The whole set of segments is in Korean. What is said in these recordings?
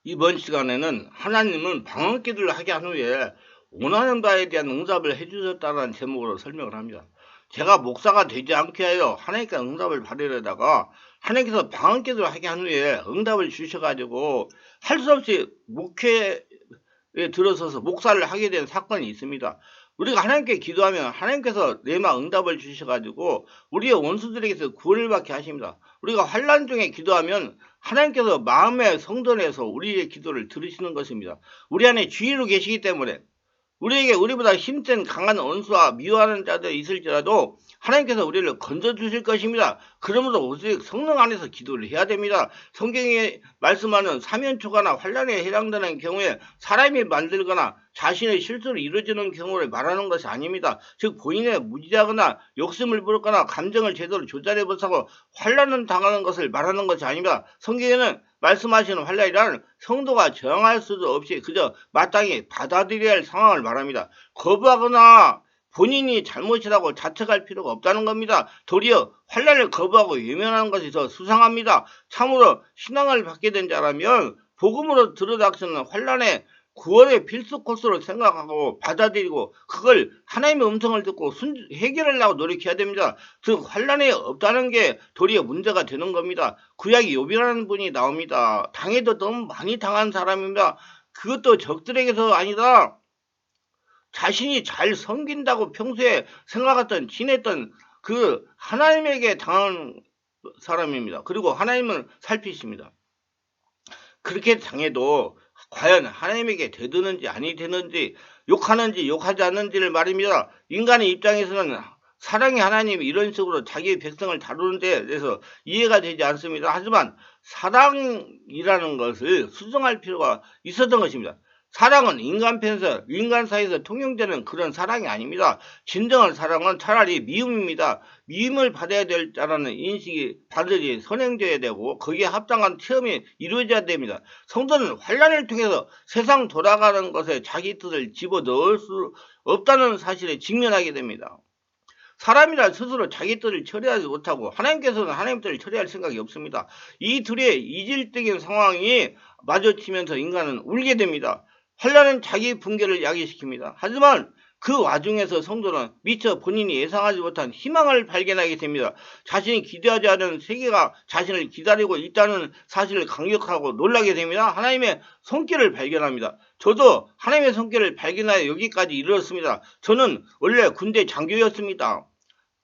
이번 시간에는 하나님은 방언기도를 하게 한 후에 원하는 바에 대한 응답을 해주셨다는 제목으로 설명을 합니다. 제가 목사가 되지 않게 하여 하나님께 응답을 받으려다가 하나님께서 방언기도를 하게 한 후에 응답을 주셔가지고 할 수 없이 목회에 들어서서 목사를 하게 된 사건이 있습니다. 우리가 하나님께 기도하면 하나님께서 내마 응답을 주셔가지고 우리의 원수들에게서 구원을 받게 하십니다. 우리가 환난 중에 기도하면 하나님께서 마음의 성전에서 우리의 기도를 들으시는 것입니다. 우리 안에 주인으로 계시기 때문에 우리에게 우리보다 힘센 강한 원수와 미워하는 자들이 있을지라도 하나님께서 우리를 건져주실 것입니다. 그러므로 오직 성령 안에서 기도를 해야 됩니다. 성경에 말씀하는 사면초가나 환난에 해당되는 경우에 사람이 만들거나 자신의 실수를 이루어지는 경우를 말하는 것이 아닙니다. 즉 본인의 무지하거나 욕심을 부렸거나 감정을 제대로 조절해 못하고 환난을 당하는 것을 말하는 것이 아닙니다. 성경에는 말씀하시는 환난이란 성도가 저항할 수도 없이 그저 마땅히 받아들여야 할 상황을 말합니다. 거부하거나 본인이 잘못이라고 자책할 필요가 없다는 겁니다. 도리어 환난을 거부하고 외면하는 것이 더 수상합니다. 참으로 신앙을 받게 된 자라면 복음으로 들어닥치는 환난의 구원의 필수 코스로 생각하고 받아들이고 그걸 하나님의 음성을 듣고 해결하려고 노력해야 됩니다. 즉 환난이 없다는 게 도리어 문제가 되는 겁니다. 구약에 욥이라는 분이 나옵니다. 당해도 너무 많이 당한 사람입니다. 그것도 적들에게서 아니다. 자신이 잘 섬긴다고 평소에 생각했던 지냈던 그 하나님에게 당한 사람입니다. 그리고 하나님은 살피십니다. 그렇게 당해도 과연 하나님에게 되드는지 아니 되는지 욕하는지 욕하지 않는지를 말입니다. 인간의 입장에서는 사랑의 하나님이 이런 식으로 자기의 백성을 다루는 데 대해서 이해가 되지 않습니다. 하지만 사랑이라는 것을 수정할 필요가 있었던 것입니다. 사랑은 인간 사이에서 통용되는 그런 사랑이 아닙니다. 진정한 사랑은 차라리 미움입니다. 미움을 받아야 될 자라는 인식이 반드시 선행되어야 되고 거기에 합당한 체험이 이루어져야 됩니다. 성도는 환난을 통해서 세상 돌아가는 것에 자기 뜻을 집어넣을 수 없다는 사실에 직면하게 됩니다. 사람이란 스스로 자기 뜻을 처리하지 못하고 하나님께서는 하나님 뜻을 처리할 생각이 없습니다. 이 둘의 이질적인 상황이 마주치면서 인간은 울게 됩니다. 환난은 자기 붕괴를 야기시킵니다. 하지만 그 와중에서 성도는 미처 본인이 예상하지 못한 희망을 발견하게 됩니다. 자신이 기대하지 않은 세계가 자신을 기다리고 있다는 사실을 강력하고 놀라게 됩니다. 하나님의 손길을 발견합니다. 저도 하나님의 손길을 발견하여 여기까지 이르렀습니다. 저는 원래 군대 장교였습니다.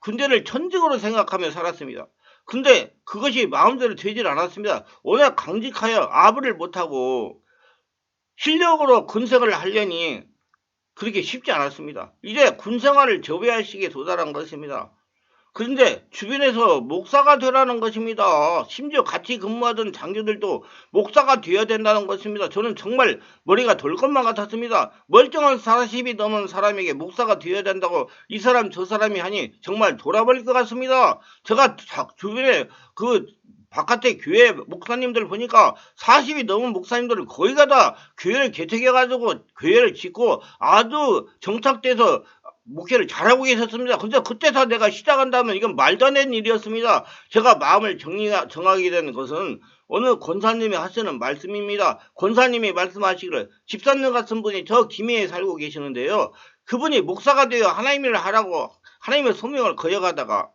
군대를 천직으로 생각하며 살았습니다. 근데 그것이 마음대로 되질 않았습니다. 워낙 강직하여 아부를 못하고 실력으로 군생활을 하려니 그렇게 쉽지 않았습니다. 이제 군생활을 접어야 시기에 도달한 것입니다. 그런데 주변에서 목사가 되라는 것입니다. 심지어 같이 근무하던 장교들도 목사가 되어야 된다는 것입니다. 저는 정말 머리가 돌 것만 같았습니다. 멀쩡한 40이 넘은 사람에게 목사가 되어야 된다고 이 사람 저 사람이 하니 정말 돌아버릴 것 같습니다. 제가 주변에 바깥에 교회 목사님들 보니까 40이 넘은 목사님들은 거의 다 교회를 개척해가지고 교회를 짓고 아주 정착돼서 목회를 잘하고 계셨습니다. 근데 그때서 내가 시작한다면 이건 말도 안 되는 일이었습니다. 제가 마음을 정하게 된 것은 어느 권사님이 하시는 말씀입니다. 권사님이 말씀하시기를 집사님 같은 분이 저 김해에 살고 계시는데요. 그분이 목사가 되어 하나님 일을 하라고 하나님의 소명을 거역하다가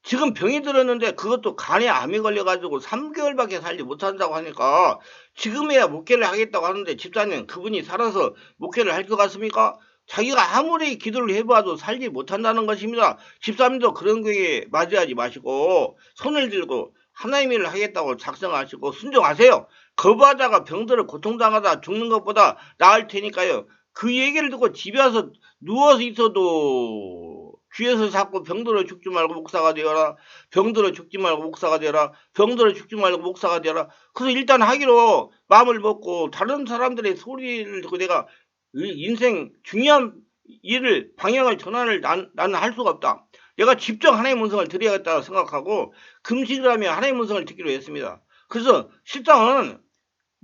지금 병이 들었는데 그것도 간에 암이 걸려가지고 3개월밖에 살지 못한다고 하니까 지금에야 목회를 하겠다고 하는데 집사님 그분이 살아서 목회를 할 것 같습니까? 자기가 아무리 기도를 해봐도 살지 못한다는 것입니다. 집사님도 그런 거에 맞이하지 마시고 손을 들고 하나님 일을 하겠다고 작성하시고 순종하세요. 거부하다가 병들어 고통당하다 죽는 것보다 나을 테니까요. 그 얘기를 듣고 집에 와서 누워서 있어도 귀에서 자꾸 병들어 죽지 말고 목사가 되어라. 병들어 죽지 말고 목사가 되어라. 병들어 죽지 말고 목사가 되어라. 그래서 일단 하기로 마음을 먹고 다른 사람들의 소리를 듣고 내가 인생 중요한 일을 방향을 전환을 나는 할 수가 없다. 내가 직접 하나님의 음성을 드려야겠다고 생각하고 금식을 하며 하나님의 음성을 듣기로 했습니다. 그래서 실상은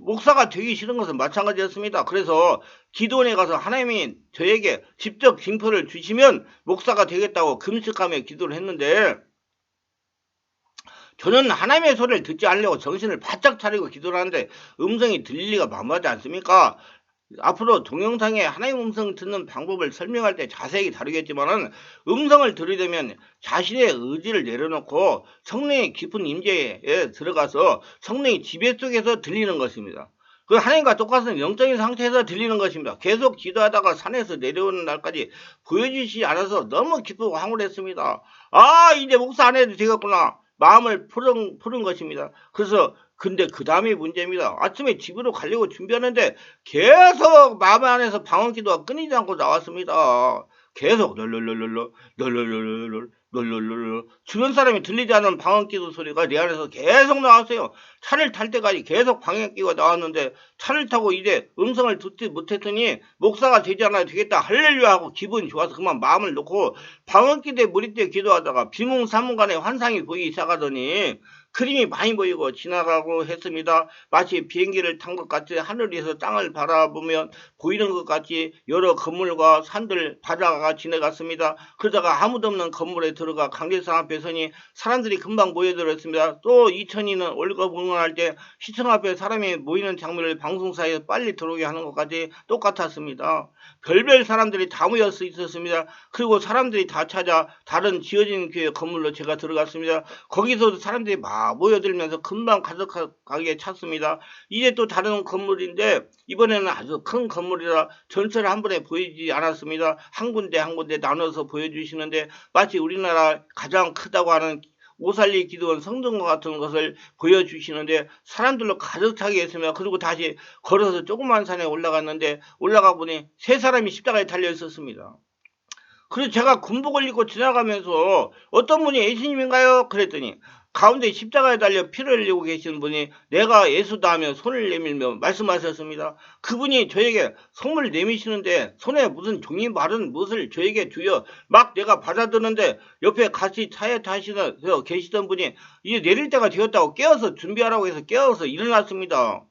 목사가 되기 싫은 것은 마찬가지였습니다. 그래서 기도원에 가서 하나님이 저에게 직접 징표를 주시면 목사가 되겠다고 금식하며 기도를 했는데 저는 하나님의 소리를 듣지 않으려고 정신을 바짝 차리고 기도를 하는데 음성이 들릴 리가 만무하지 않습니까? 앞으로 동영상에 하나님 음성 듣는 방법을 설명할 때 자세히 다루겠지만은 음성을 들으려면 자신의 의지를 내려놓고 성령의 깊은 임재에 들어가서 성령의 지배 속에서 들리는 것입니다. 그 하나님과 똑같은 영적인 상태에서 들리는 것입니다. 계속 기도하다가 산에서 내려오는 날까지 보여주시지 않아서 너무 기쁘고 황홀했습니다. 아, 이제 목사 안 해도 되겠구나. 마음을 푸른 것입니다. 그래서 근데 그 다음이 문제입니다. 아침에 집으로 가려고 준비하는데 계속 마음 안에서 방언 기도가 끊이지 않고 나왔습니다. 계속 널널널널널 주변 사람이 들리지 않는 방언 기도 소리가 내 안에서 계속 나왔어요. 차를 탈 때까지 계속 방언 기도가 나왔는데 차를 타고 이제 음성을 듣지 못했더니 목사가 되지 않아도 되겠다 할렐루야 하고 기분이 좋아서 그만 마음을 놓고 방언 기도에 몰입돼 기도하다가 비몽사몽간에 환상이 보이기 시작하더니 그림이 많이 보이고 지나가고 했습니다. 마치 비행기를 탄 것 같이 하늘에서 땅을 바라보면 보이는 것 같이 여러 건물과 산들, 바다가 지나갔습니다. 그러다가 아무도 없는 건물에 들어가 강대상 앞에 서니 사람들이 금방 모여들었습니다. 또 2002년 월급 응원할 때 시청 앞에 사람이 모이는 장면을 방송사에서 빨리 들어오게 하는 것까지 똑같았습니다. 별별 사람들이 다 모여 있었습니다. 그리고 사람들이 다 찾아 다른 지어진 교회 건물로 제가 들어갔습니다. 거기서도 사람들이 막 모여들면서 금방 가득하게 찼습니다. 이제 또 다른 건물인데 이번에는 아주 큰 건물이라 전체를 한 번에 보이지 않았습니다. 한 군데 한 군데 나눠서 보여주시는데 마치 우리나라 가장 크다고 하는 오살리 기도원 성전과 같은 것을 보여주시는데 사람들로 가득 차게 했습니다. 그리고 다시 걸어서 조그만 산에 올라갔는데 올라가 보니 세 사람이 십자가에 달려 있었습니다. 그래서 제가 군복을 입고 지나가면서 어떤 분이 예수님인가요? 그랬더니 가운데 십자가에 달려 피를 흘리고 계시는 분이 내가 예수다 하며 손을 내밀며 말씀하셨습니다. 그분이 저에게 손을 내미시는데 손에 무슨 종이 말은 무엇을 저에게 주여 막 내가 받아드는데 옆에 같이 차에 타시면서 계시던 분이 이제 내릴 때가 되었다고 깨어서 준비하라고 해서 깨어서 일어났습니다.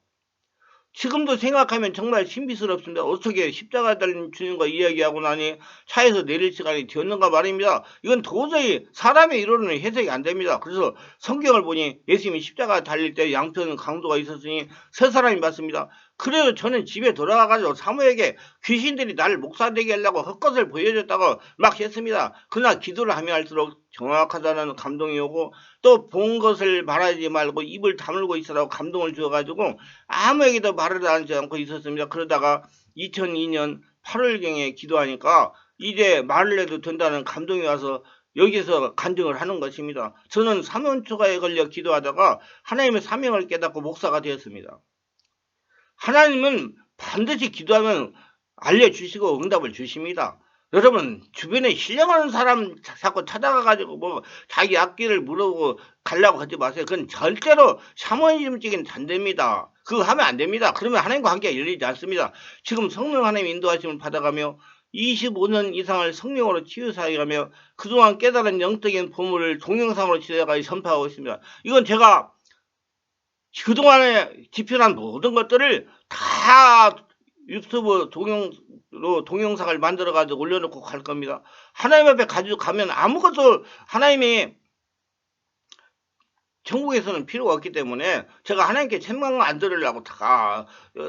지금도 생각하면 정말 신비스럽습니다. 어떻게 십자가 달린 주님과 이야기하고 나니 차에서 내릴 시간이 되었는가 말입니다. 이건 도저히 사람의 이론은 해석이 안 됩니다. 그래서 성경을 보니 예수님이 십자가 달릴 때 양편 강도가 있었으니 세 사람이 맞습니다. 그래도 저는 집에 돌아가가지고 사모에게 귀신들이 나를 목사 되게 하려고 헛것을 보여줬다고 막 했습니다. 그러나 기도를 하면 할수록 정확하다는 감동이 오고 또 본 것을 말하지 말고 입을 다물고 있으라고 감동을 주어가지고 아무에게도 말을 하지 않고 있었습니다. 그러다가 2002년 8월경에 기도하니까 이제 말을 해도 된다는 감동이 와서 여기서 간증을 하는 것입니다. 저는 사면초가에 걸려 기도하다가 하나님의 사명을 깨닫고 목사가 되었습니다. 하나님은 반드시 기도하면 알려주시고 응답을 주십니다. 여러분 주변에 신령한 사람 자꾸 찾아가가지고 뭐 자기 앞길을 물어보고 가려고 하지 마세요. 그건 절대로 샤머니즘적인 잔대입니다. 그거 하면 안 됩니다. 그러면 하나님과 관계가 열리지 않습니다. 지금 성령 하나님 인도하심을 받아가며 25년 이상을 성령으로 치유사역하며 그동안 깨달은 영적인 보물을 동영상으로 지내가 전파하고 있습니다. 이건 제가 그동안에 집필한 모든 것들을 다 유튜브 동영상을 만들어가지고 올려놓고 갈 겁니다. 하나님 앞에 가지고 가면 아무것도 하나님이 천국에서는 필요가 없기 때문에 제가 하나님께 책망을 안 들으려고 다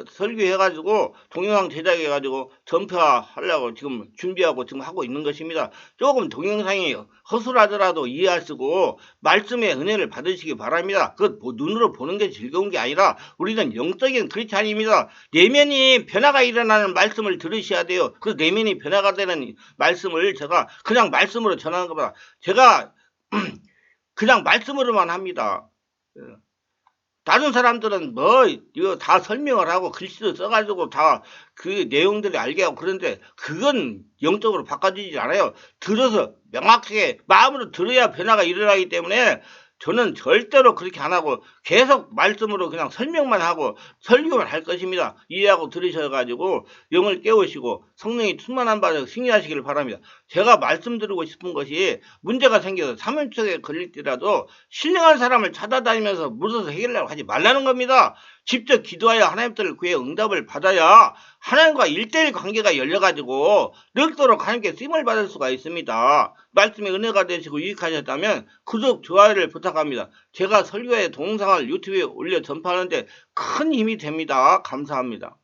설교해가지고 동영상 제작해가지고 전파하려고 지금 준비하고 지금 하고 있는 것입니다. 조금 동영상이 허술하더라도 이해하시고 말씀의 은혜를 받으시기 바랍니다. 그 눈으로 보는 게 즐거운 게 아니라 우리는 영적인 크리스찬입니다. 내면이 변화가 일어나는 말씀을 들으셔야 돼요. 그 내면이 변화가 되는 말씀을 제가 그냥 말씀으로 전하는 것보다 제가 그냥 말씀으로만 합니다. 다른 사람들은 뭐 이거 다 설명을 하고 글씨도 써가지고 다 그 내용들을 알게 하고 그런데 그건 영적으로 바꿔주지 않아요. 들어서 명확하게 마음으로 들어야 변화가 일어나기 때문에 저는 절대로 그렇게 안 하고 계속 말씀으로 그냥 설명만 하고 설교만 할 것입니다. 이해하고 들으셔가지고 영을 깨우시고 성령이 충만한 바를 승리하시기를 바랍니다. 제가 말씀드리고 싶은 것이 문제가 생겨서 사면초에 걸릴지라도 신령한 사람을 찾아다니면서 물어서 해결하려고 하지 말라는 겁니다. 직접 기도하여 하나님들을 구해 응답을 받아야 하나님과 일대일 관계가 열려가지고 늙도록 하나님께 쓰임을 받을 수가 있습니다. 말씀이 은혜가 되시고 유익하셨다면 구독, 좋아요를 부탁합니다. 제가 설교의 동영상을 유튜브에 올려 전파하는데 큰 힘이 됩니다. 감사합니다.